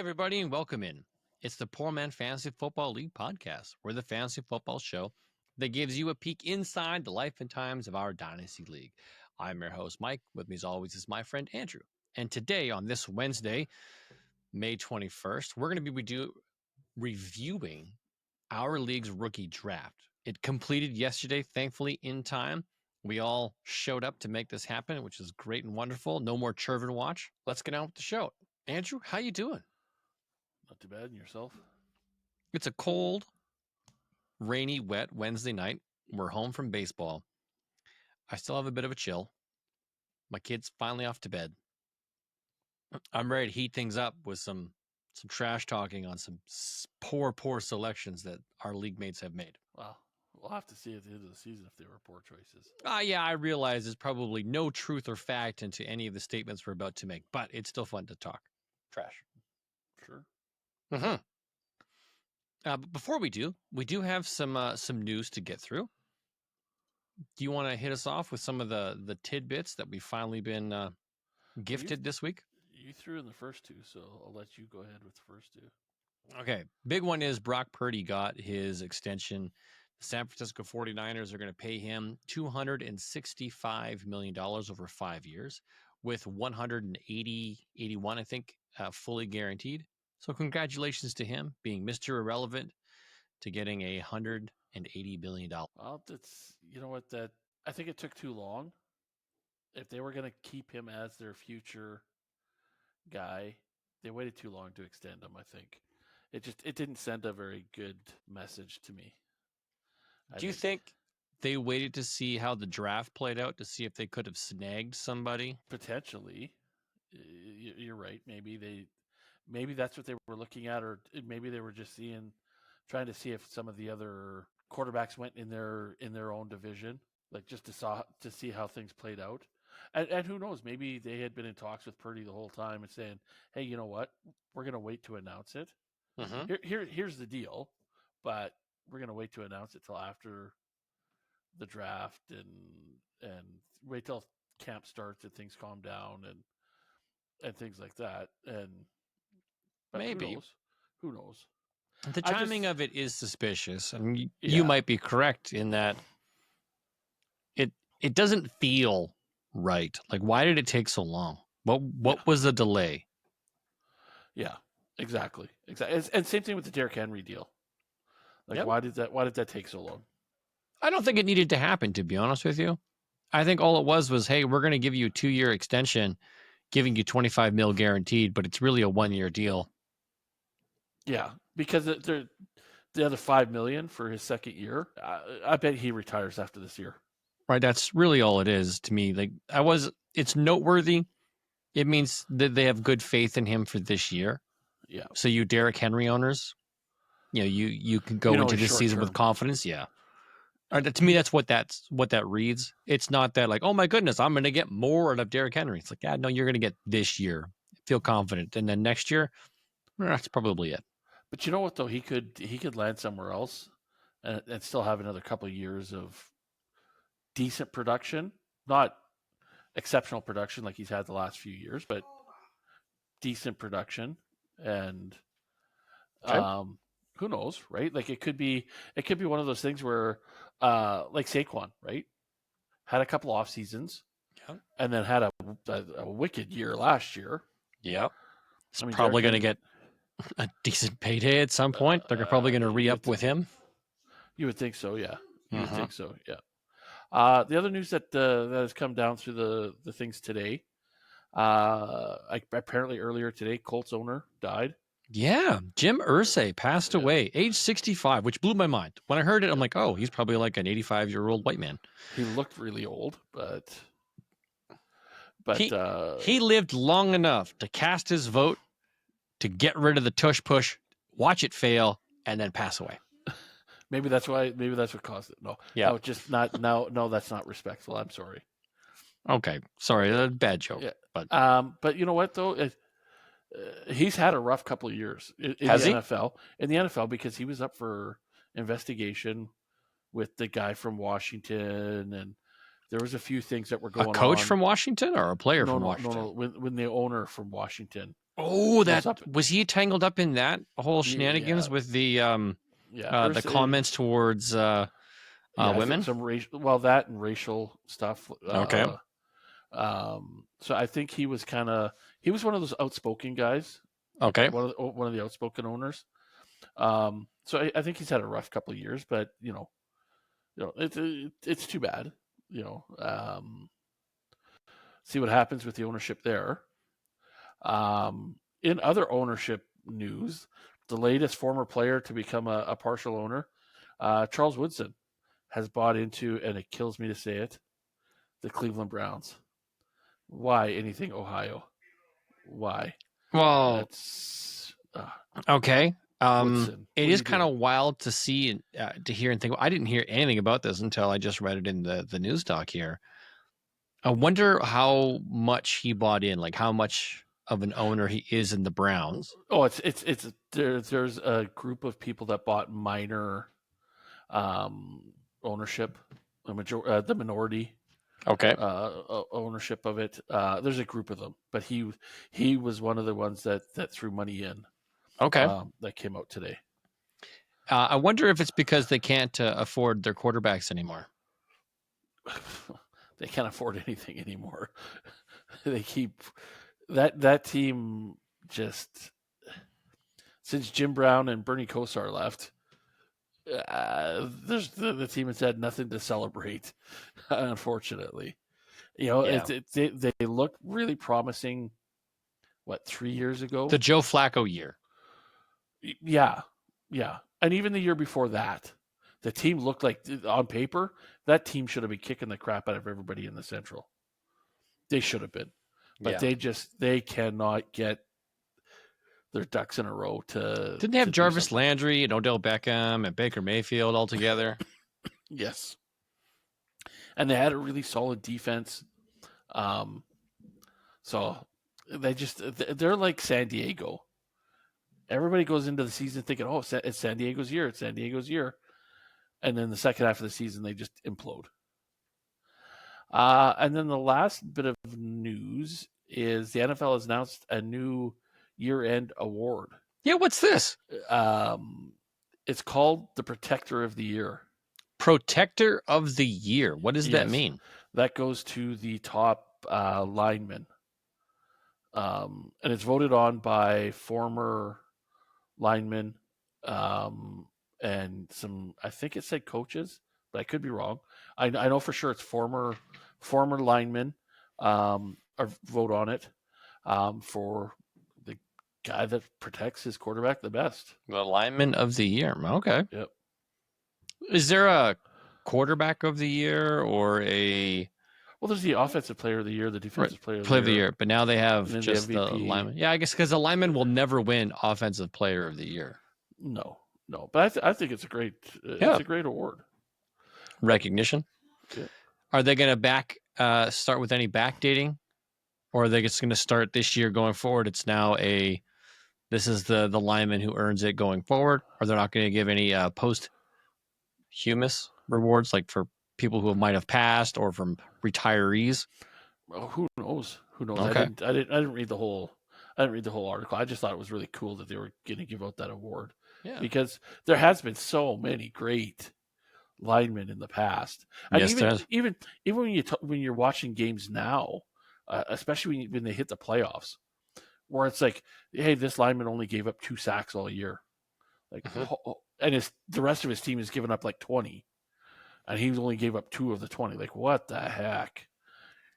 everybody, and welcome in. It's the Poor Man Fantasy Football League podcast. We're the fantasy football show that gives you a peek inside the life and times of our Dynasty League. I'm your host, Mike. With me, as always, is my friend Andrew. And today, on this Wednesday, May 21st, we're going to be reviewing our league's rookie draft. It completed yesterday, thankfully, in time. We all showed up to make this happen, which is great and wonderful. No more Chervin watch. Let's get on with the show. Andrew, how you doing? Not too bad. And yourself? It's a cold, rainy, wet Wednesday night. We're home from baseball. I still have a bit of a chill. My kid's finally off to bed. I'm ready to heat things up with some trash talking on some poor selections that our league mates have made. Well, we'll have to see at the end of the season if they were poor choices. Yeah, I realize there's probably no truth or fact into any of the statements we're about to make, but it's still fun to talk trash. Sure. Mm-hmm. But before we do have some news to get through. Do you want to hit us off with some of the tidbits that we've finally been gifted this week? You threw in the first two, so I'll let you go ahead with the first two. Okay. Big one is Brock Purdy got his extension. The San Francisco 49ers are going to pay him $265 million over 5 years with 81, I think, fully guaranteed. So congratulations to him being Mr. Irrelevant to getting $180 billion. Well, you know what, that I think it took too long. If they were going to keep him as their future guy, they waited too long to extend him. I think it didn't send a very good message to me. Do you think they waited to see how the draft played out to see if they could have snagged somebody? Potentially, you're right. Maybe that's what they were looking at, or maybe they were just trying to see if some of the other quarterbacks went in their own division, like just to see how things played out. And who knows, maybe they had been in talks with Purdy the whole time and saying, hey, you know what, we're going to wait to announce it. Mm-hmm. Here's the deal, but we're going to wait to announce it till after the draft and wait till camp starts and things calm down and things like that. Maybe. Who knows? The timing of it is suspicious. I mean, you might be correct in that it doesn't feel right. Like, why did it take so long? What was the delay? Yeah, exactly. And same thing with the Derrick Henry deal. Like, why did that take so long? I don't think it needed to happen, to be honest with you. I think all it was, hey, we're going to give you a 2-year extension, giving you $25 million guaranteed, but it's really a 1-year deal. Yeah, because the other $5 million for his second year, I bet he retires after this year. Right, that's really all it is to me. Like it's noteworthy. It means that they have good faith in him for this year. Yeah. So you Derrick Henry owners, you can go into this season with confidence. Yeah. To me, that's what that reads. It's not that like, oh my goodness, I'm going to get more out of Derrick Henry. It's like, no, you're going to get this year. Feel confident, and then next year, that's probably it. But you know what though, he could land somewhere else, and still have another couple of years of decent production, not exceptional production like he's had the last few years, but decent production. And who knows, right? Like it could be one of those things where like Saquon, right? Had a couple off seasons, and then had a wicked year last year. Yeah. He's probably going to get a decent payday at some point. They're probably going to re-up with him. You would think so, yeah. You would think so, yeah. The other news that has come down through the things today, apparently earlier today, Colts owner died. Yeah, Jim Irsay passed away, age 65, which blew my mind. When I heard it, I'm like, oh, he's probably like an 85-year-old white man. He looked really old, but he lived long enough to cast his vote to get rid of the tush push, watch it fail, and then pass away. Maybe that's what caused it. No, yeah, no, just not. No, that's not respectful. I'm sorry. Okay, sorry, bad joke. Yeah. But you know what though, he's had a rough couple of years in the NFL because he was up for investigation with the guy from Washington and there was a few things that were A going on. coach from Washington or a player from No. Washington? When the owner from Washington. Oh, was he tangled up in that whole shenanigans Yeah. with the The comments towards women? some racial, that and racial stuff. Okay. So I think he was one of those outspoken guys. Okay. One of the outspoken owners. So I think he's had a rough couple of years, but it's too bad. See what happens with the ownership there. In other ownership news, the latest former player to become a partial owner, Charles Woodson, has bought into, and it kills me to say it, the Cleveland Browns. Why anything Ohio? Why? Well, That's okay. Woodson. It is kind of wild to see and to hear and think. I didn't hear anything about this until I just read it in the news doc here. I wonder how much he bought in, like how much of an owner he is in the Browns. Oh, there's a group of people that bought minor ownership, the minority ownership of it. There's a group of them, but he was one of the ones that threw money in. Okay, that came out today. I wonder if it's because they can't afford their quarterbacks anymore. They can't afford anything anymore. They keep that team just, since Jim Brown and Bernie Kosar left, the team has had nothing to celebrate, unfortunately. They looked really promising. What, 3 years ago? The Joe Flacco year. Yeah, and even the year before that, the team looked like, on paper, that team should have been kicking the crap out of everybody in the Central. They should have been, but they cannot get their ducks in a row to. Didn't they have Jarvis Landry and Odell Beckham and Baker Mayfield all together? Yes, and they had a really solid defense. So they're like San Diego. Everybody goes into the season thinking, "Oh, it's San Diego's year. It's San Diego's year," and then the second half of the season, they just implode. And then the last bit of news is the NFL has announced a new year-end award. Yeah, what's this? It's called the Protector of the Year. Protector of the Year. What does that mean? That goes to the top linemen. And it's voted on by former linemen and some, I think it said coaches, but I could be wrong. I know for sure it's former linemen vote on it for the guy that protects his quarterback the best. The lineman of the year. Okay. Yep. Is there a quarterback of the year or a... Well, there's the offensive player of the year, the defensive player of the year, but now they have just the lineman. Yeah, I guess because the lineman will never win offensive player of the year. No, but I think it's a great award. Recognition. Yeah. Are they going to start with any backdating, or are they just going to start this year going forward? It's now this is the lineman who earns it going forward, or they're not going to give any posthumous rewards, like for people who might have passed or from retirees? Well, who knows? Okay. I didn't read the whole article. I just thought it was really cool that they were going to give out that award. Yeah. Because there has been so many great linemen in the past. And yes, even when you're watching games now, especially when they hit the playoffs, where it's like, hey, this lineman only gave up 2 sacks all year, like, and the rest of his team has given up like 20, and he only gave up 2 of the 20. Like, what the heck?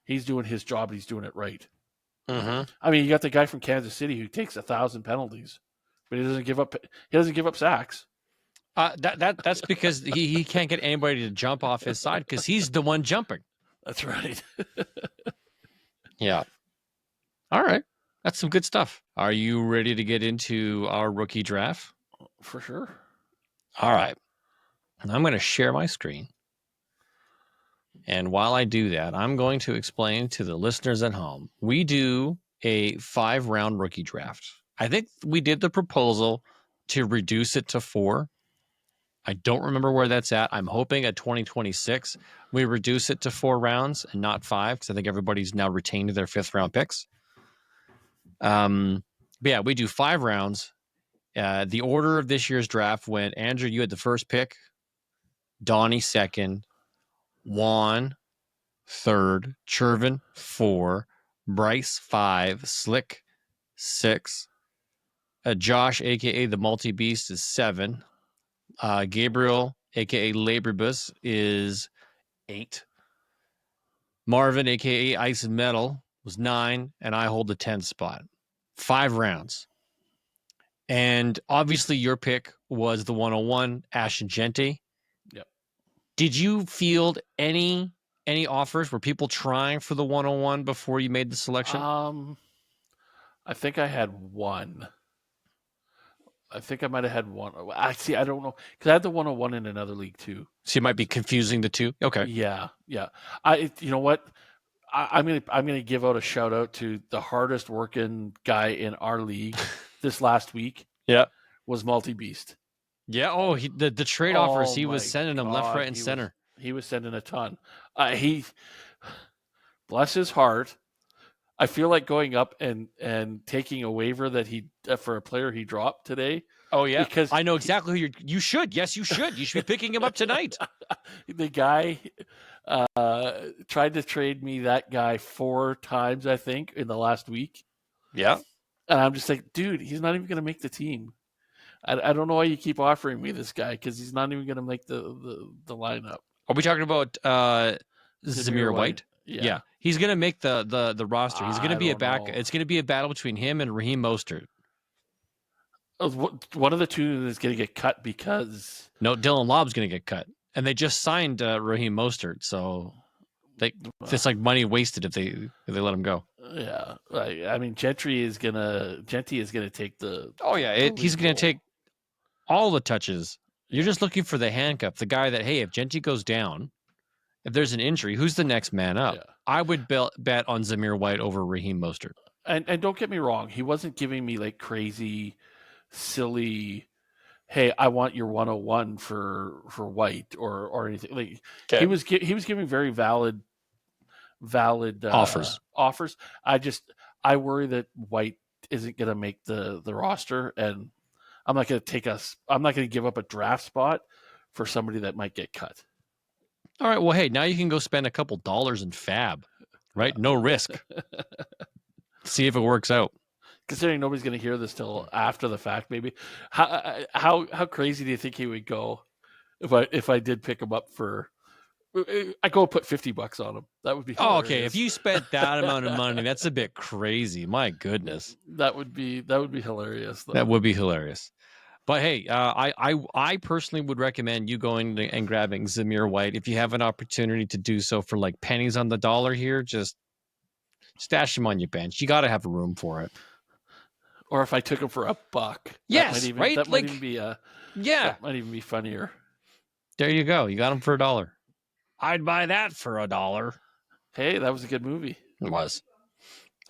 He's doing his job. And he's doing it right. Mm-hmm. I mean, you got the guy from Kansas City who takes 1,000 penalties, but he doesn't give up sacks. That's because he can't get anybody to jump off his side because he's the one jumping. That's right. Yeah. All right. That's some good stuff. Are you ready to get into our rookie draft? For sure. All right. I'm going to share my screen. And while I do that, I'm going to explain to the listeners at home. We do a 5-round rookie draft. I think we did the proposal to reduce it to 4. I don't remember where that's at. I'm hoping at 2026 we reduce it to 4 rounds and not 5, because I think everybody's now retained their 5th round picks. But yeah, we do 5 rounds. The order of this year's draft went: Andrew, you had the first pick, Donnie second, Juan third, Chervin 4, Bryce 5, Slick 6, Josh, aka the Multi Beast, is 7. Gabriel, aka Laborbus, is 8. Marvin, aka Ice and Metal, was 9, and I hold the 10th spot. 5 rounds. And obviously your pick was the 101, Ashton Gente. Yep. Did you field any offers? Were people trying for the 101 before you made the selection? I think I had one. I think I might have had one. I don't know, because I had the 101 in another league too. So you might be confusing the two. Okay. Yeah. You know what? I'm gonna give out a shout out to the hardest working guy in our league this last week. Yeah. Was Multi Beast. Yeah. Oh, the trade offers, he was sending them left, right, and center. He was sending a ton. He, bless his heart, I feel like going up and taking a waiver that he for a player he dropped today. Oh yeah, because I know exactly who you should. Yes, you should. You should be picking him up tonight. The guy tried to trade me that guy 4 times, I think, in the last week. Yeah, and I'm just like, dude, he's not even going to make the team. I don't know why you keep offering me this guy, because he's not even going to make the lineup. Are we talking about Zamir White? Yeah. He's going to make the roster. He's going to be a back. Know. It's going to be a battle between him and Raheem Mostert. One of the two is going to get cut because no, Dylan Lobb's going to get cut, and they just signed Raheem Mostert, so it's like money wasted if they let him go. Yeah, I mean, Genty is gonna take the. Oh yeah, he's going to take all the touches. You're just looking for the handcuff, the guy that, hey, if Genty goes down, if there's an injury, who's the next man up? Yeah. I would bet on Zamir White over Raheem Mostert. And don't get me wrong, he wasn't giving me like crazy, silly, hey, I want your 101 for White or anything. Like he was giving very valid offers. I worry that White isn't going to make the roster, and I'm not going to give up a draft spot for somebody that might get cut. All right. Well, hey, now you can go spend a couple dollars in fab, right? No risk. See if it works out. Considering nobody's going to hear this till after the fact, maybe. How crazy do you think he would go if I did pick him up for? I go put $50 on him. That would be hilarious. Oh, okay. If you spent that amount of money, that's a bit crazy. My goodness. That would be hilarious. Though. That would be hilarious. But hey, I personally would recommend you going and grabbing Zamir White if you have an opportunity to do so for like pennies on the dollar here. Just stash him on your bench. You got to have a room for it. Or if I took him for $1, yes, right. That might even be that might even be funnier. There you go. You got him for $1. I'd buy that for $1. Hey, that was a good movie. It was.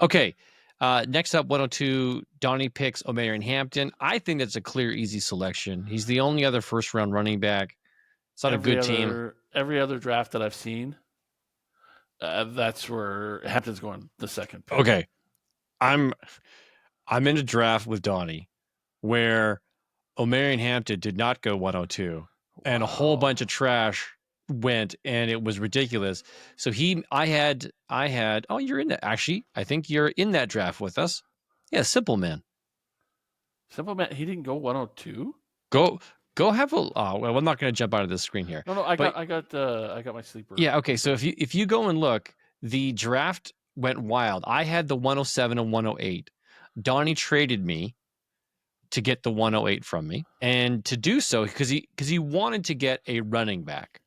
Okay. Next up, 102, Donnie picks Omarion Hampton. I think that's a clear, easy selection. He's the only other first-round running back. It's not a good team. Every other draft that I've seen, that's where Hampton's going the second pick. Okay. I'm in a draft with Donnie where Omarion Hampton did not go 102, and a whole bunch of trash went, and it was ridiculous. So I had oh, you're in that. Actually, I think you're in that draft with us. Yeah, Simple Man, he didn't go 102. Go have a well, I'm not going to jump out of this screen here. No, I got my sleeper. Yeah, okay. So if you go and look, the draft went wild. I had the 107 and 108. Donnie traded me to get the 108 from me, and to do so because he wanted to get a running back.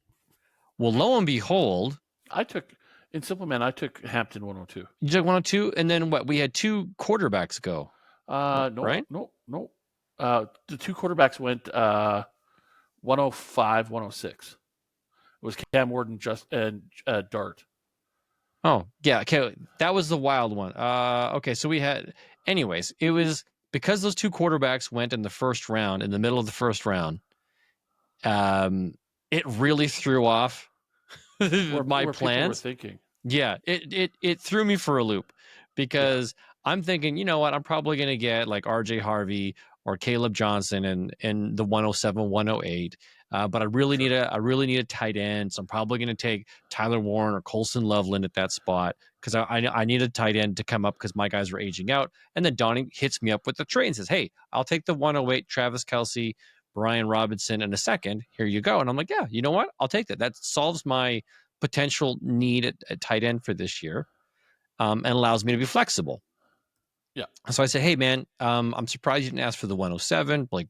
Well, lo and behold, I took Hampton 102. You took 102, and then what? We had 2 quarterbacks go. No, right? No. The 2 quarterbacks went 105, 106. It was Cam Ward and Dart. Oh, yeah. Okay, that was the wild one. Okay, so we had. Anyways, it was because those 2 quarterbacks went in the first round, in the middle of the first round. it really threw off my where people were plans. thinking. Yeah, it threw me for a loop because I'm thinking, you know what, I'm probably going to get like RJ Harvey or Caleb Johnson in the 107, 108. But I really need a tight end. So I'm probably going to take Tyler Warren or Colson Loveland at that spot because I need a tight end to come up because my guys are aging out. And then Donnie hits me up with the trade and says, hey, I'll take the 108 Travis Kelce, Brian Robinson in a second. Here you go. And I'm like, yeah, you know what? I'll take that. That solves my potential need at tight end for this year, and allows me to be flexible. Yeah. So I say, hey man, I'm surprised you didn't ask for the 107. Like,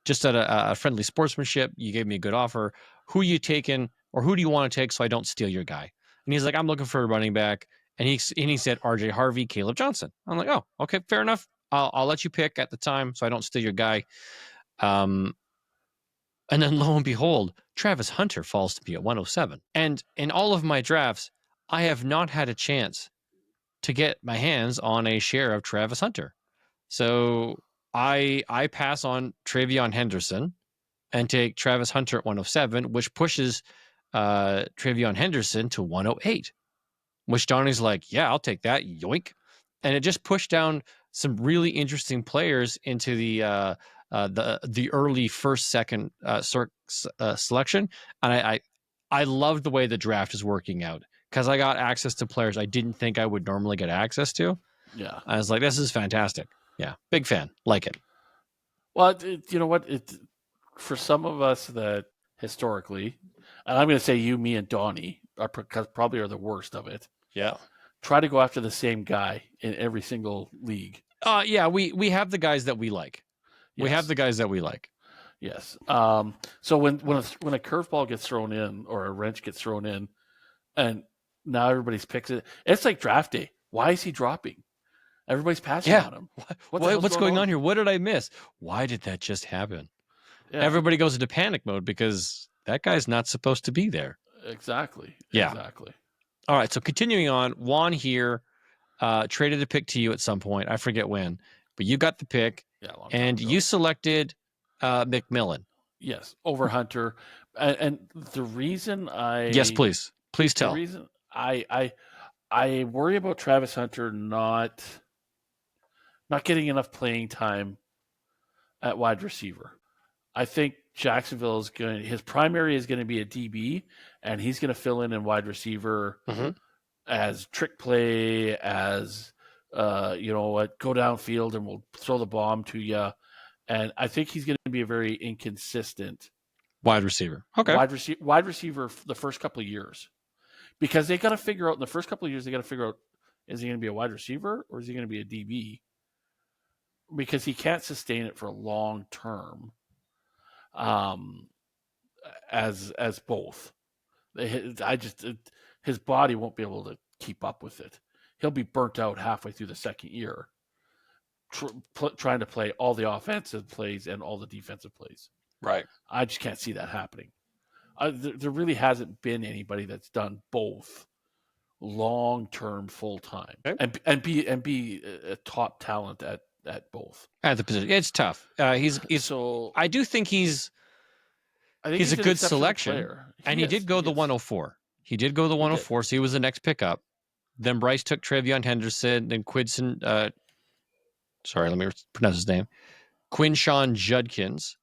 just at a friendly sportsmanship, you gave me a good offer. Who you taking, or who do you want to take so I don't steal your guy? And he's like, I'm looking for a running back. And he said RJ Harvey, Caleb Johnson. I'm like, oh, okay, fair enough. I'll let you pick at the time so I don't steal your guy. And then lo and behold, Travis Hunter falls to me at 107. And in all of my drafts, I have not had a chance to get my hands on a share of Travis Hunter. So I pass on Travion Henderson and take Travis Hunter at 107, which pushes Travion Henderson to 108, which Donnie's like, yeah, I'll take that. Yoink. And it just pushed down some really interesting players into the early first, second selection. And I love the way the draft is working out because I got access to players I didn't think I would normally get access to. Yeah. I was like, this is fantastic. Yeah. Big fan. Like it. Well, you know what? For some of us that historically, and I'm going to say you, me, and Donnie probably are the worst of it. Yeah. Try to go after the same guy in every single league. Yeah, we have the guys that we like. Yes. We have the guys that we like. Yes. So when a curveball gets thrown in or a wrench gets thrown in, and now everybody's picks it, it's like draft day. Why is he dropping? Everybody's passing on him. What's going on here? What did I miss? Why did that just happen? Yeah. Everybody goes into panic mode because that guy's not supposed to be there. Exactly. Yeah. Exactly. All right. So continuing on, Juan here traded a pick to you at some point. I forget when, but you got the pick. Yeah, and you selected McMillan. Yes, over Hunter. And the reason yes, please tell. The reason I worry about Travis Hunter not getting enough playing time at wide receiver. I think Jacksonville is his primary is going to be a DB, and he's going to fill in wide receiver as trick play, as go downfield and we'll throw the bomb to you. And I think he's going to be a very inconsistent wide receiver. Okay, wide receiver the first couple of years, because they got to figure out in the first couple of years, they got to figure out, is he going to be a wide receiver or is he going to be a DB? Because he can't sustain it for a long term. As both, his body won't be able to keep up with it. He'll be burnt out halfway through the second year, trying to play all the offensive plays and all the defensive plays. Right. I just can't see that happening. There really hasn't been anybody that's done both long term, full time, and be a top talent at both. At the position, it's tough. He's so. I do think he's a good selection, and he did go the 104. He did go the 104, so he was the next pickup. Then Bryce took Travion Henderson, then Quidson. Sorry, let me pronounce his name. Quinshawn Judkins,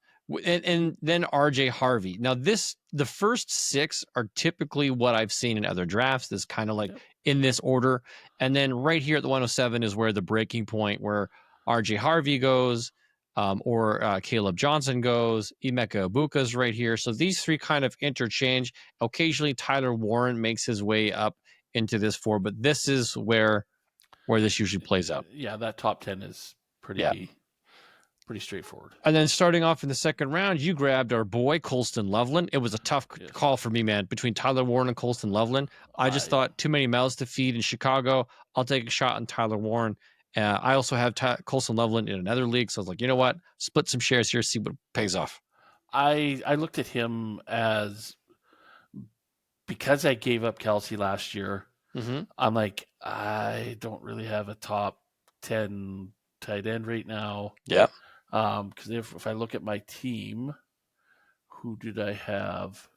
and then RJ Harvey. Now, the first six are typically what I've seen in other drafts. This kind of like in this order, and then right here at the 107 is where the breaking point where RJ Harvey goes, or Caleb Johnson goes. Emeka Ibuka's right here. So these three kind of interchange. Occasionally, Tyler Warren makes his way up into this four, but this is where this usually plays out. Yeah, that top 10 is pretty straightforward. And then starting off in the second round, you grabbed our boy Colston Loveland. It was a tough call for me, man, between Tyler Warren and Colston Loveland. I just thought too many mouths to feed in Chicago. I'll take a shot on Tyler Warren. I also have Colston Loveland in another league, so I was like, you know what? Split some shares here, see what pays off. I looked at him as, because I gave up Kelce last year, I'm like, I don't really have a top 10 tight end right now. Yeah. Because if I look at my team, who did I have?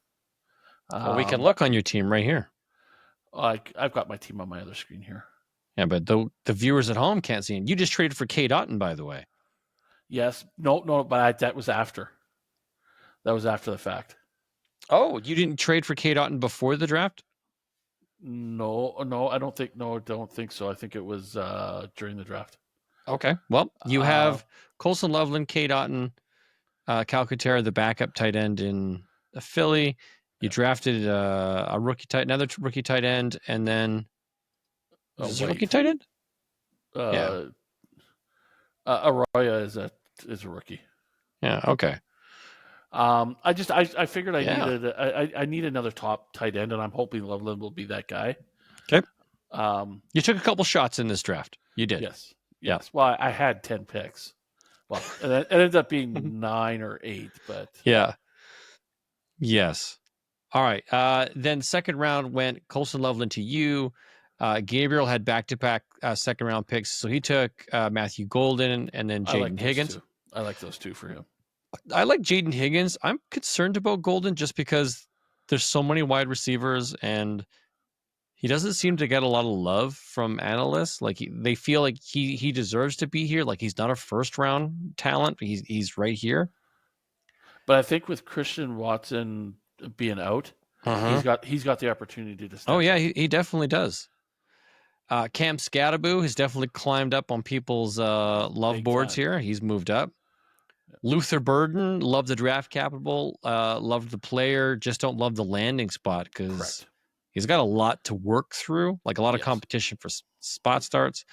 Well, we can look on your team right here. I've got my team on my other screen here. Yeah, but the viewers at home can't see him. You just traded for Kate Otten, by the way. Yes. No, but that was after. That was after the fact. Oh, you didn't trade for Kate Otten before the draft? No, I don't think so. I think it was during the draft. Okay. Well, you have Colson Loveland, Kate Otten, Calcaterra, the backup tight end in Philly. You drafted a rookie another rookie tight end, and then was this a rookie tight end? Yeah. Arroyo is a rookie. Yeah. Okay. I figured I need another top tight end, and I'm hoping Loveland will be that guy. Okay. You took a couple shots in this draft. You did. Yes. Yeah. Well, I had 10 picks. Well, it ended up being 9 or 8, but yeah. Yes. All right. Then second round went Colson Loveland to you. Gabriel had back-to-back second round picks, so he took Matthew Golden and then Jaden Higgins. I like those two for him. I like Jaden Higgins. I'm concerned about Golden just because there's so many wide receivers and he doesn't seem to get a lot of love from analysts. Like they feel like he deserves to be here. Like he's not a first round talent. But he's right here. But I think with Christian Watson being out, he's got the opportunity to step up. He definitely does. Cam Scattaboo has definitely climbed up on people's love boards here. He's moved up. Luther Burden, loved the draft capital, loved the player, just don't love the landing spot because he's got a lot to work through, like a lot of competition for spot starts.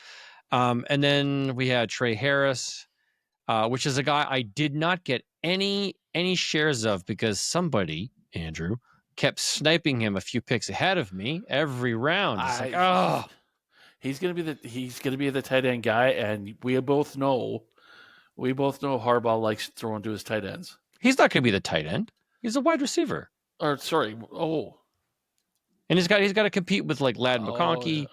And then we had Trey Harris, which is a guy I did not get any shares of because somebody, Andrew, kept sniping him a few picks ahead of me every round. It's he's gonna be the tight end guy, and we both know Harbaugh likes throwing to his tight ends. He's not going to be the tight end. He's a wide receiver. And he's got to compete with like Ladd McConkey,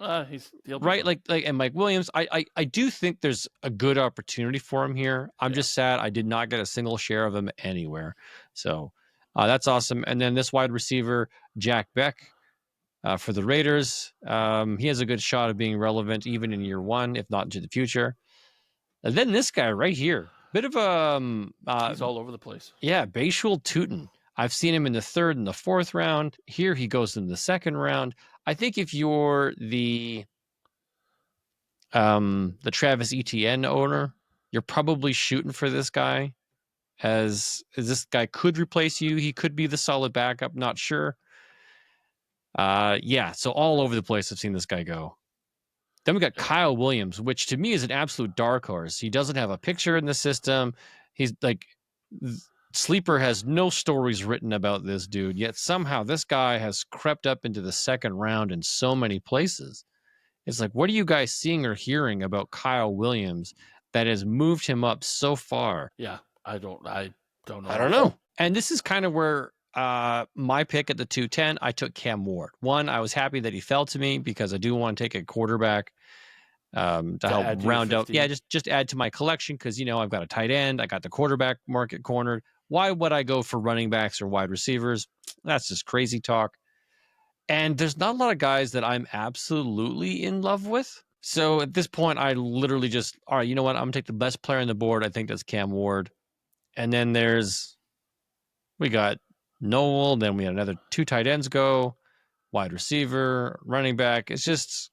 right? Like and Mike Williams. I do think there's a good opportunity for him here. I'm just sad I did not get a single share of him anywhere. So that's awesome. And then this wide receiver Jack Beck for the Raiders. He has a good shot of being relevant even in year one, if not into the future. And then this guy right here, bit of he's all over the place. Yeah, Bashul Tootin. I've seen him in the third and the fourth round. Here he goes in the second round. I think if you're the Travis Etienne owner, you're probably shooting for this guy as this guy could replace you. He could be the solid backup. Not sure. So all over the place I've seen this guy go. Then we got Kyle Williams, which to me is an absolute dark horse. He doesn't have a picture in the system. He's like, Sleeper has no stories written about this dude, yet somehow this guy has crept up into the second round in so many places. It's like, what are you guys seeing or hearing about Kyle Williams that has moved him up so far? Yeah, I don't know. I don't know. And this is kind of where my pick at the 210, I took Cam Ward. One, I was happy that he fell to me because I do want to take a quarterback to help round out. Yeah, just add to my collection because, I've got a tight end. I got the quarterback market cornered. Why would I go for running backs or wide receivers? That's just crazy talk. And there's not a lot of guys that I'm absolutely in love with. So at this point, I literally just, all right, you know what? I'm going to take the best player on the board. I think that's Cam Ward. And then we got Noel, then we had another 2 tight ends go, wide receiver, running back. It's just,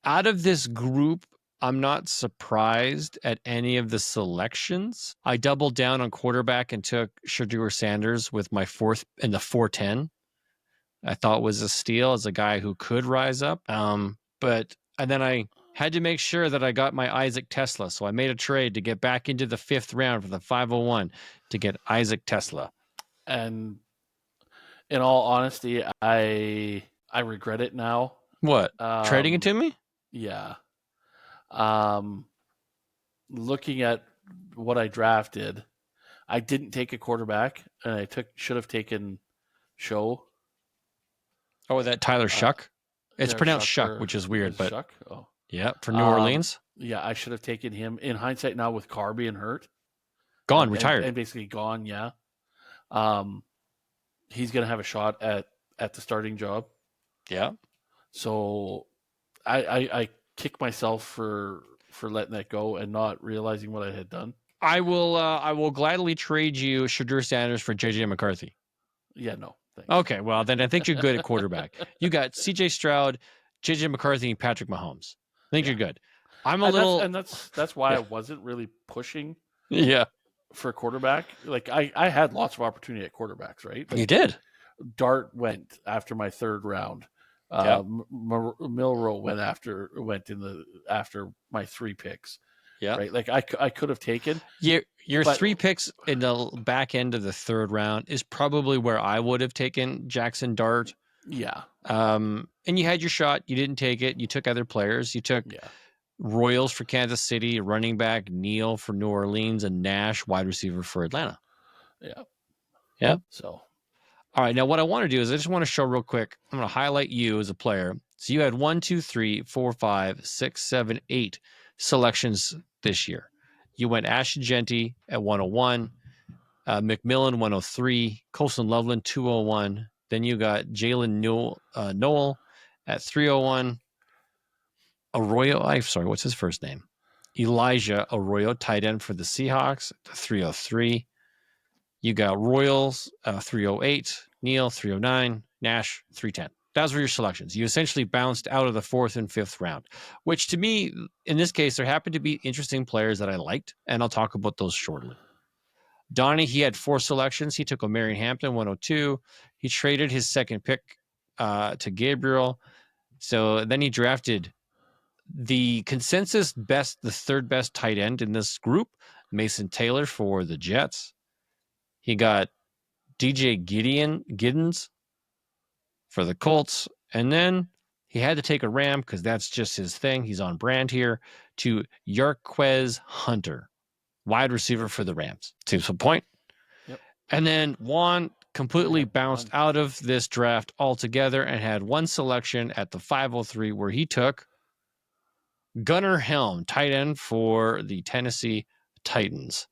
out of this group, I'm not surprised at any of the selections. I doubled down on quarterback and took Shadur Sanders with my fourth in the 410. I thought was a steal as a guy who could rise up. And then I had to make sure that I got my Isaac Tesla. So I made a trade to get back into the 5th round for the 501 to get Isaac Tesla. And in all honesty, I regret it now. What? Trading it to me? Yeah. Looking at what I drafted, I didn't take a quarterback, and I should have taken Show. Oh, that Tyler Shuck? It's pronounced Shuck, which is weird, but Shuck? Oh. Yeah, for New Orleans. Yeah, I should have taken him. In hindsight now with Carr being hurt. Retired. And basically gone, yeah. he's going to have a shot at the starting job. Yeah. So I kick myself for letting that go and not realizing what I had done. I will gladly trade you Shadur Sanders for JJ McCarthy. Yeah, no. Thanks. Okay, well then I think you're good at quarterback. You got CJ Stroud, JJ McCarthy, and Patrick Mahomes. I think you're good. I'm a little that's why I wasn't really pushing yeah. for a quarterback. Like I had lots of opportunity at quarterbacks, right? Like, You did. Dart went after my third round. Yep. Milrow went after my 3 picks. Yeah. Right. Like I could have taken your 3 picks in the back end of the third round is probably where I would have taken Jackson Dart. Yeah. And you had your shot. You didn't take it. You took other players. You took Royals for Kansas City, running back Neal for New Orleans, and Nash, wide receiver for Atlanta. Yeah. Yeah. So. All right. Now, what I want to do is I just want to show real quick. I'm going to highlight you as a player. So you had 1, 2, 3, 4, 5, 6, 7, 8 selections this year. You went Ashton Genty at 101, McMillan 103, Colson Loveland 201. Then you got Jalen Noel at 301. Arroyo, I'm sorry, what's his first name? Elijah Arroyo, tight end for the Seahawks, 303. You got Royals, 308. Neal, 309. Nash, 310. Those were your selections. You essentially bounced out of the 4th and 5th round, which to me, in this case, there happened to be interesting players that I liked, and I'll talk about those shortly. Donnie, he had 4 selections. He took O'Marion Hampton, 102. He traded his second pick to Gabriel. So then he drafted the consensus best, the 3rd best tight end in this group, Mason Taylor for the Jets. He got DJ Giddens for the Colts. And then he had to take a Ram because that's just his thing. He's on brand here to Yarquez Hunter, wide receiver for the Rams. Seems the point. Yep. And then Juan completely bounced out of this draft altogether and had 1 selection at the 503 where he took Gunnar Helm, tight end for the Tennessee Titans.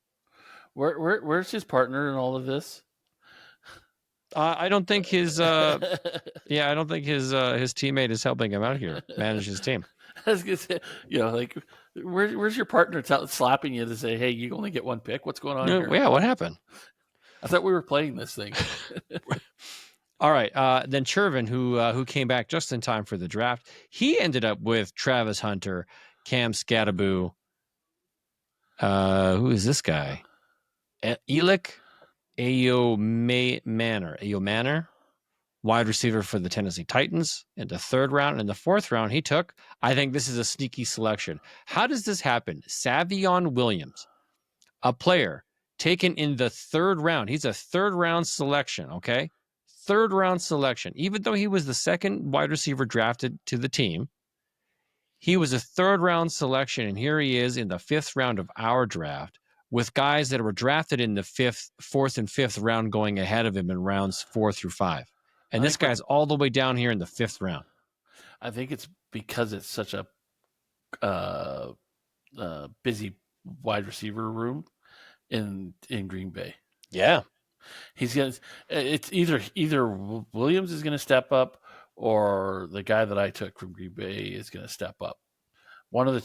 Where's his partner in all of this? I don't think his I don't think his teammate is helping him out here manage his team. I was gonna say, like, where's your partner slapping you to say, hey, you only get 1 pick? What's going on here? Yeah, what happened? I thought we were playing this thing. All right. Then Chervin, who came back just in time for the draft, he ended up with Travis Hunter, Cam Scattaboo. Who is this guy? Elick Ayo Manor, wide receiver for the Tennessee Titans in the 3rd round. In the 4th round, he took, I think this is a sneaky selection. How does this happen? Savion Williams, a player taken in the 3rd round. He's a 3rd round selection, okay? 3rd round selection. Even though he was the 2nd wide receiver drafted to the team, he was a 3rd round selection, and here he is in the 5th round of our draft with guys that were drafted in the 4th and 5th round going ahead of him in rounds 4 through 5. And this guy's all the way down here in the 5th round. I think it's because it's such a busy wide receiver room in Green Bay. Yeah. It's either Williams is going to step up or the guy that I took from Green Bay is going to step up. One of the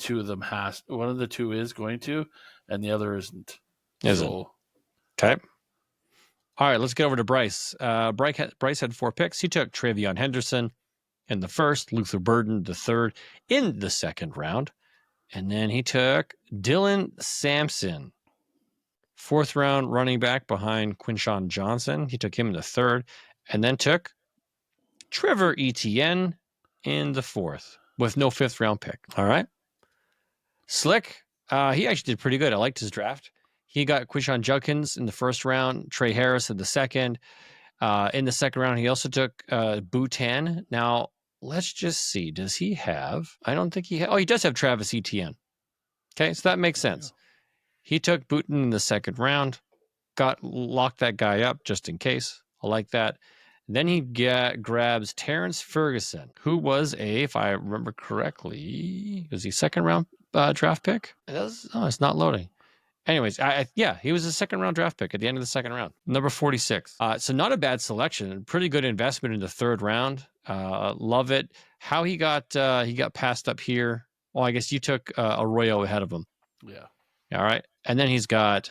two is going to, and the other isn't. Okay. All right, let's get over to Bryce. Bryce had 4 picks. He took Travion Henderson in the 1st, Luther Burden the 3rd in the 2nd round. And then he took Dylan Sampson, 4th round running back behind Quinshon Johnson. He took him in the 3rd, and then took Trevor Etienne in the 4th with no 5th round pick. All right. Slick, he actually did pretty good. I liked his draft. He got Quinshon Judkins in the 1st round, Trey Harris in the 2nd. In the 2nd round, he also took Boutan. Now, let's just see. Does he have? I don't think he has. Oh, he does have Travis Etienne. Okay, so that makes sense. He took Boutan in the 2nd round, locked that guy up just in case. I like that. Then he grabs Terrence Ferguson, who was if I remember correctly, was he 2nd round draft pick? It's not loading. Anyways, yeah, he was a second-round draft pick at the end of the second round, number 46. So not a bad selection. Pretty good investment in the third round. Love it. How he got passed up here. Well, I guess you took Arroyo ahead of him. Yeah. All right. And then he's got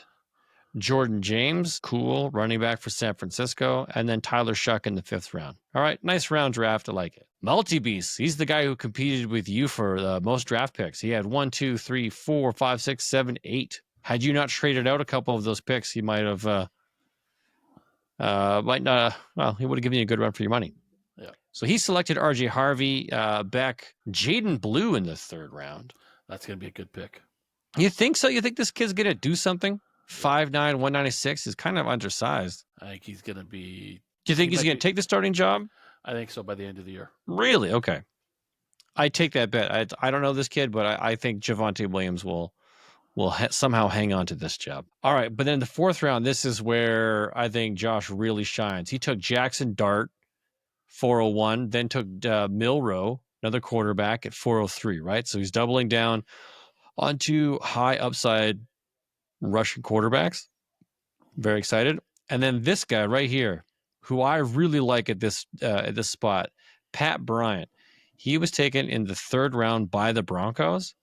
Jordan James, cool, running back for San Francisco, and then Tyler Shuck in the 5th round. All right, nice round draft. I like it. Multi-Beast, he's the guy who competed with you for the most draft picks. He had 1, 2, 3, 4, 5, 6, 7, 8. Had you not traded out a couple of those picks, he might have, might not, well, he would have given you a good run for your money. Yeah. So he selected RJ Harvey, Beck, Jaden Blue in the 3rd round. That's going to be a good pick. You think so? You think this kid's going to do something? 5'9", 196 is kind of undersized. I think he's going to be... Do you think he's going to take the starting job? I think so by the end of the year. Really? Okay. I take that bet. I don't know this kid, but I think Javonte Williams will somehow hang on to this job. All right, but then the 4th round, this is where I think Josh really shines. He took Jackson Dart, 401, then took Milroe, another quarterback, at 403, right? So he's doubling down onto high upside Russian quarterbacks. Very excited. And then this guy right here, who I really like at this spot, Pat Bryant. He was taken in the 3rd round by the Broncos,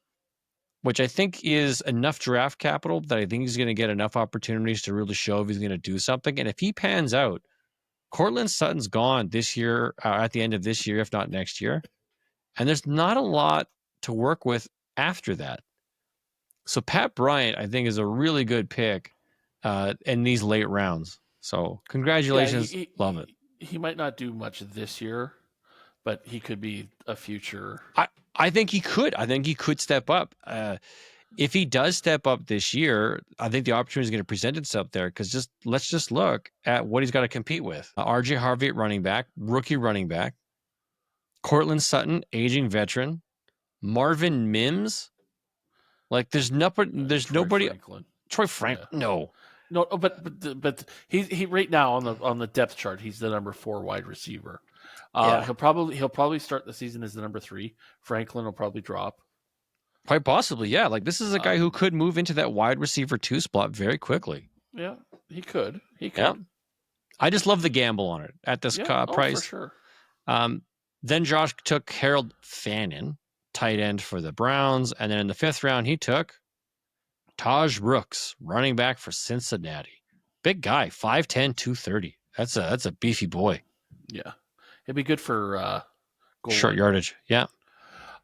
which I think is enough draft capital that I think he's going to get enough opportunities to really show if he's going to do something. And if he pans out, Cortland Sutton's gone this year, at the end of this year, if not next year. And there's not a lot to work with after that. So Pat Bryant, I think, is a really good pick in these late rounds. So congratulations. Yeah, love it. He might not do much this year, but he could be a future. I think he could. I think he could step up. If he does step up this year, I think the opportunity is going to present itself there because let's just look at what he's got to compete with. RJ Harvey at running back, rookie running back. Cortland Sutton, aging veteran. Marvin Mims. Like there's nobody. Franklin. Troy Franklin. Yeah. No, but he right now on the depth chart, he's the number 4 wide receiver. He'll probably start the season as the number 3. Franklin will probably drop. Quite possibly, yeah. Like this is a guy who could move into that wide receiver 2 spot very quickly. Yeah, he could. Yeah. I just love the gamble on it at this price. For sure. Then Josh took Harold Fannin, tight end for the Browns, and then in the 5th round he took Taj Brooks, running back for Cincinnati. Big guy, 5'10", 230. That's a beefy boy. Yeah. It'd be good for short yardage. Yeah.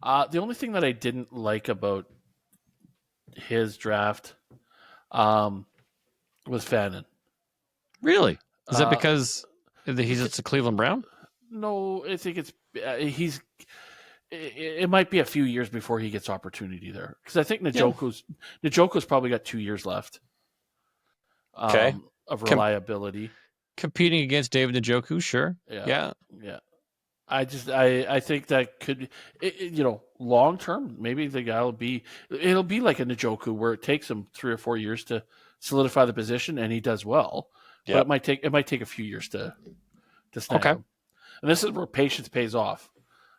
The only thing that I didn't like about his draft was Fannin. Really? Is that because it's a Cleveland Brown? No, I think it might be a few years before he gets opportunity there. Because I think Njoku's probably got 2 years left of reliability. Competing against David Njoku, sure. Yeah. I think that could, long term, maybe the guy it'll be like a Njoku where it takes him 3 or 4 years to solidify the position and he does well. Yep. But it might take a few years to snag him. And this is where patience pays off.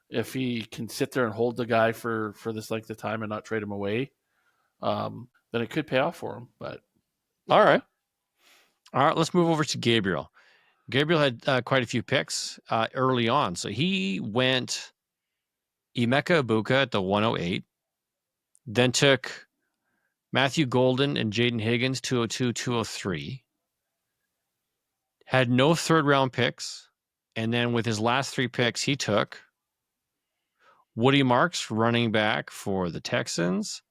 If he can sit there and hold the guy for this length of time and not trade him away, then it could pay off for him. But all right, let's move over to Gabriel. Gabriel had quite a few picks early on. So he went Emeka Ibuka at the 108, then took Matthew Golden and Jaden Higgins, 202, 203. Had no 3rd round picks. And then with his last 3 picks, he took Woody Marks, running back for the Texans.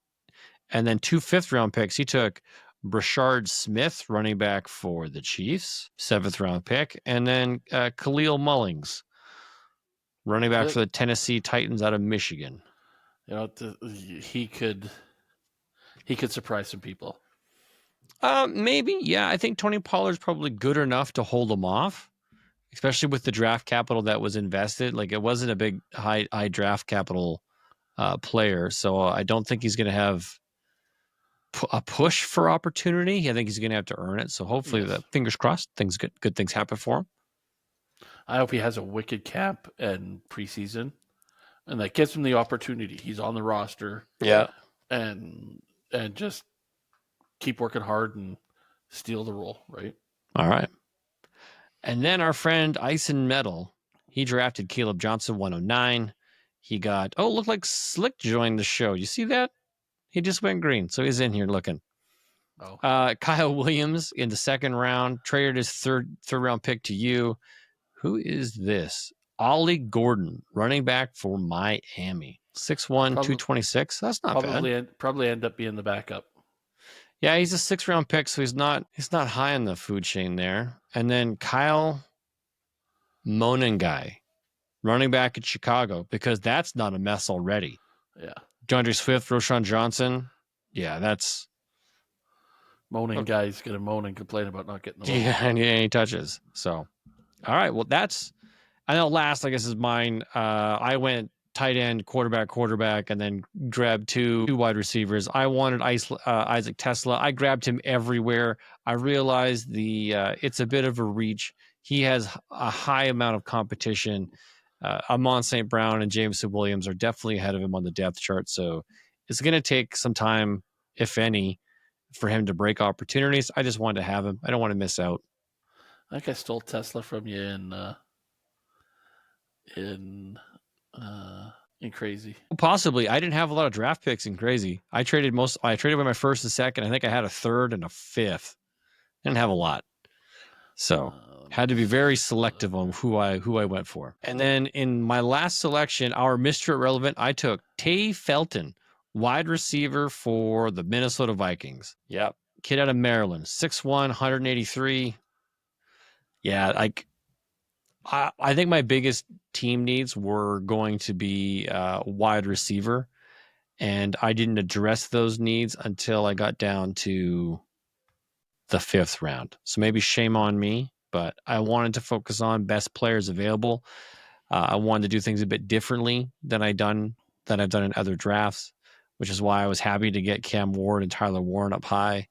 And then 2 5th round picks. He took Brashard Smith, running back for the Chiefs, 7th round pick. And then Khalil Mullings, running back for the Tennessee Titans out of Michigan. He could surprise some people. Maybe, yeah. I think Tony Pollard's probably good enough to hold him off, especially with the draft capital that was invested. Like it wasn't a big high draft capital player, so I don't think he's going to have a push for opportunity. I think he's going to have to earn it. So hopefully, fingers crossed, good things happen for him. I hope he has a wicked camp and preseason, and that gives him the opportunity. He's on the roster, yeah, and just keep working hard and steal the role, right? All right. And then our friend Ice and Metal, he drafted Caleb Johnson 109. He got, looked like Slick joined the show. You see that? He just went green, so he's in here looking. Oh. Kyle Williams in the second round, traded his third round pick to you. Who is this? Ollie Gordon, running back for Miami. 6'1", 226. That's not bad. Probably end up being the backup. Yeah, he's a 6th round pick, so he's not high on the food chain there. And then Kyle Monengai, running back at Chicago, because that's not a mess already. Yeah. DeAndre Swift, Roshan Johnson. Yeah, that's... Moaning guy's going to moan and complain about not getting the ball. Yeah, and he touches. So, all right, well, that's... I know last, I guess, is mine. I went tight end, quarterback, and then grabbed two wide receivers. I wanted Isaac Tesla. I grabbed him everywhere. I realized it's a bit of a reach. He has a high amount of competition. Amon St. Brown and Jameson Williams are definitely ahead of him on the depth chart. So it's going to take some time, if any, for him to break opportunities. I just wanted to have him. I don't want to miss out. I think I stole Tesla from you in Crazy. Possibly. I didn't have a lot of draft picks in Crazy. I traded with my first and second. I think I had a third and a fifth. Didn't have a lot. So had to be very selective on who I went for. And then in my last selection, our Mr. Irrelevant, I took Tay Felton, wide receiver for the Minnesota Vikings. Yep. Kid out of Maryland, 6'1", 183. Yeah, I think my biggest team needs were going to be wide receiver, and I didn't address those needs until I got down to the 5th round. So maybe shame on me, but I wanted to focus on best players available. I wanted to do things a bit differently than I've done in other drafts, which is why I was happy to get Cam Ward and Tyler Warren up high.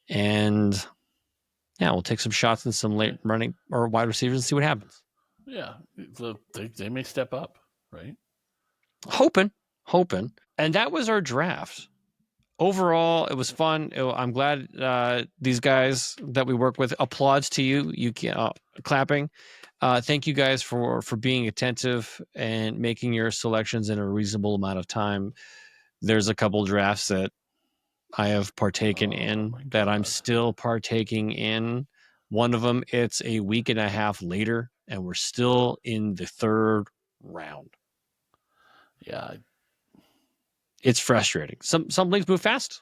And yeah, we'll take some shots in some late running or wide receivers and see what happens. Yeah, they may step up, right? Hoping. And that was our draft. Overall, it was fun. I'm glad these guys that we work with. Applause to you. You can clapping. Thank you guys for being attentive and making your selections in a reasonable amount of time. There's a couple drafts that I have partaken in that I'm still partaking in. One of them, it's a week and a half later, and we're still in the 3rd round. Yeah. It's frustrating. Some leagues move fast.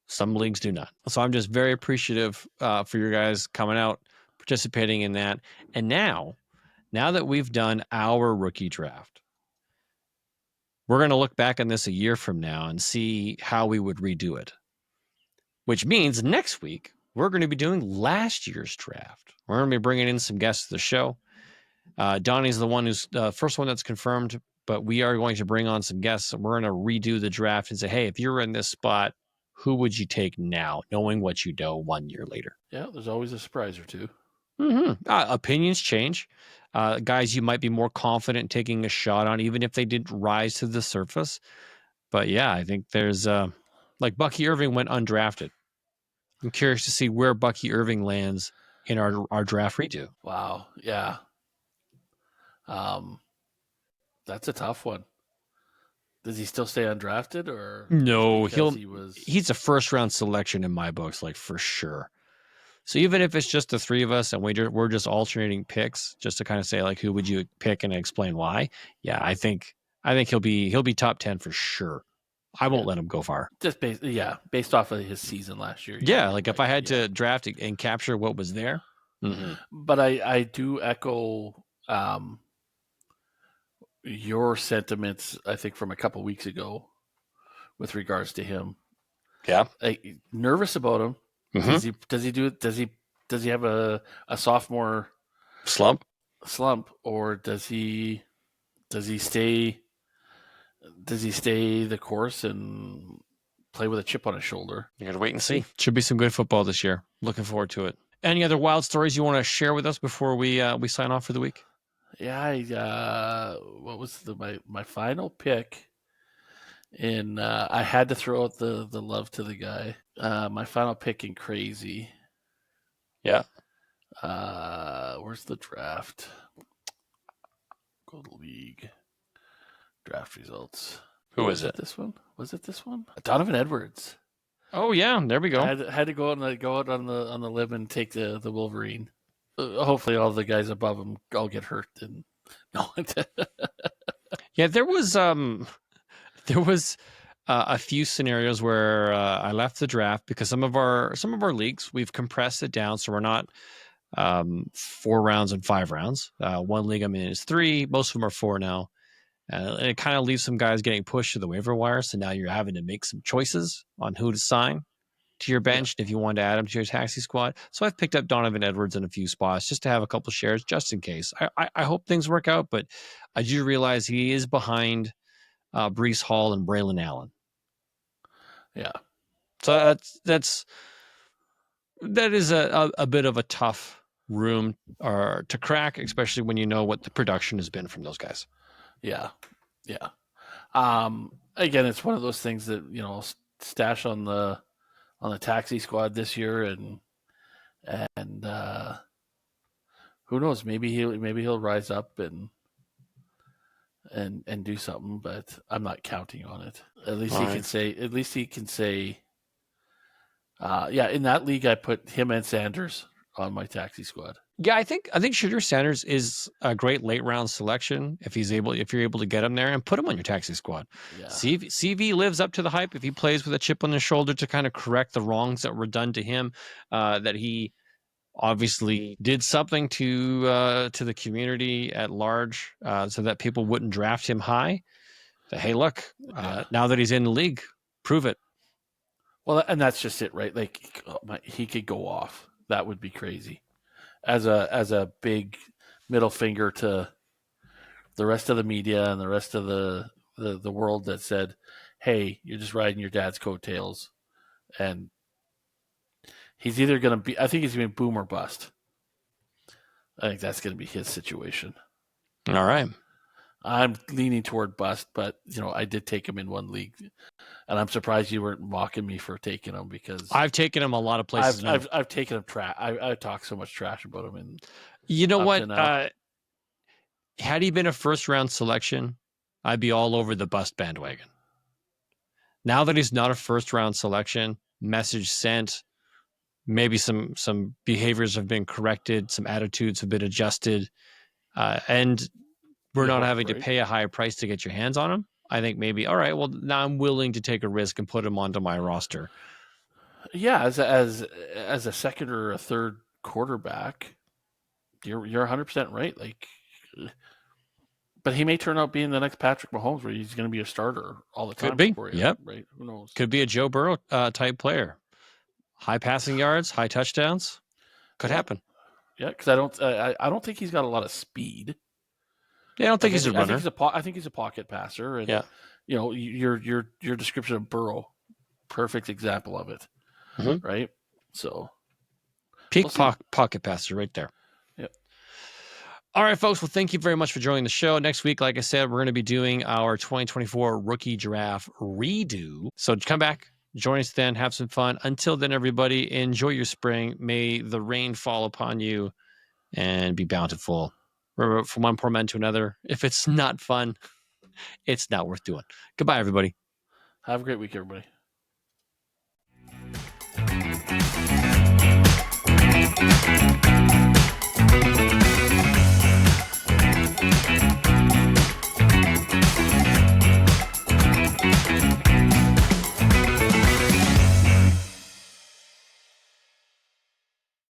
Some leagues do not. So I'm just very appreciative for your guys coming out, participating in that. And now that we've done our rookie draft, we're going to look back on this a year from now and see how we would redo it. Which means next week, we're going to be doing last year's draft. We're going to be bringing in some guests to the show. Donnie's the one who's the first one that's confirmed, but we are going to bring on some guests. We're going to redo the draft and say, hey, if you're in this spot, who would you take now, knowing what you know 1 year later? Yeah, there's always a surprise or two. Mm-hmm. Opinions change. Guys you might be more confident taking a shot on, even if they didn't rise to the surface. But yeah, I think there's like Bucky Irving went undrafted. I'm curious to see where Bucky Irving lands in our draft redo. Wow. Yeah. That's a tough one. Does he still stay undrafted or no? He's a 1st round selection in my books, like for sure. So even if it's just the 3 of us and we're just alternating picks, just to kind of say like who would you pick and explain why? Yeah, I think he'll be top 10 for sure. I won't let him go far. Just based off of his season last year. Yeah, like if I had to draft and capture what was there. Mm-hmm. But I do echo your sentiments, I think, from a couple weeks ago with regards to him. Yeah. Nervous about him. Mm-hmm. Does he have a sophomore slump, or does he stay the course and play with a chip on his shoulder? You got to wait and see. Should be some good football this year. Looking forward to it. Any other wild stories you want to share with us before we sign off for the week? Yeah, what was my final pick And I had to throw out the love to the guy. My final pick in crazy. Yeah. Where's the draft? Go to league. Draft results. Who is it? This one? Was it this one? Donovan Edwards. Oh yeah, there we go. I had to go out on the limb and take the Wolverine. Hopefully, all the guys above him all get hurt. And no. Yeah, there was a few scenarios where I left the draft because some of our leagues we've compressed it down, so we're not 4 rounds and 5 rounds. One league I'm in is 3. Most of them are 4 now. And it kind of leaves some guys getting pushed to the waiver wire. So now you're having to make some choices on who to sign to your bench if you want to add him to your taxi squad. So I've picked up Donovan Edwards in a few spots just to have a couple shares just in case. I hope things work out, but I do realize he is behind Breece Hall and Braylon Allen. Yeah. So that is a bit of a tough room to crack, especially when you know what the production has been from those guys. Yeah. Again, it's one of those things that stash on the taxi squad this year, and who knows? Maybe he'll rise up and do something, but I'm not counting on it. At least he can say. In that league, I put him and Sanders on my taxi squad. Yeah, I think Shooter Sanders is a great late round selection if you're able to get him there and put him on your taxi squad. Yeah. CV lives up to the hype if he plays with a chip on his shoulder to kind of correct the wrongs that were done to him. That he obviously did something to the community at large, so that people wouldn't draft him high. But, hey, look, now that he's in the league, prove it. Well, and that's just it, right? Like he could go off. That would be crazy. As a big middle finger to the rest of the media and the rest of the world that said, "Hey, you're just riding your dad's coattails," and he's either going to be. I think he's going to be boom or bust. I think that's going to be his situation. All right. I'm leaning toward bust, but I did take him in one league, and I'm surprised you weren't mocking me for taking him because I've taken him a lot of places. I've taken him trash. I talk so much trash about him, and you know what? Had he been a first round selection, I'd be all over the bust bandwagon. Now that he's not a first round selection, message sent. Maybe some behaviors have been corrected, some attitudes have been adjusted, and we're not having to pay a higher price to get your hands on him. I think maybe, all right, well, now I'm willing to take a risk and put him onto my roster. Yeah, as a second or a third quarterback, you're 100% right. Like, but he may turn out being the next Patrick Mahomes, where he's going to be a starter all the time. Could be. For you, yep. Right. Who knows? Could be a Joe Burrow type player. High passing yards, high touchdowns. Could happen. Yeah, because I don't think he's got a lot of speed. Yeah, I don't think he's a runner. I think he's a pocket passer. And, your description of Burrow, perfect example of it. Mm-hmm. Right? So. Peak pocket passer right there. Yep. All right, folks. Well, thank you very much for joining the show. Next week, like I said, we're going to be doing our 2024 rookie draft redo. So come back. Join us then. Have some fun. Until then, everybody, enjoy your spring. May the rain fall upon you and be bountiful. Remember, from one poor man to another, if it's not fun, it's not worth doing. Goodbye, everybody. Have a great week, everybody.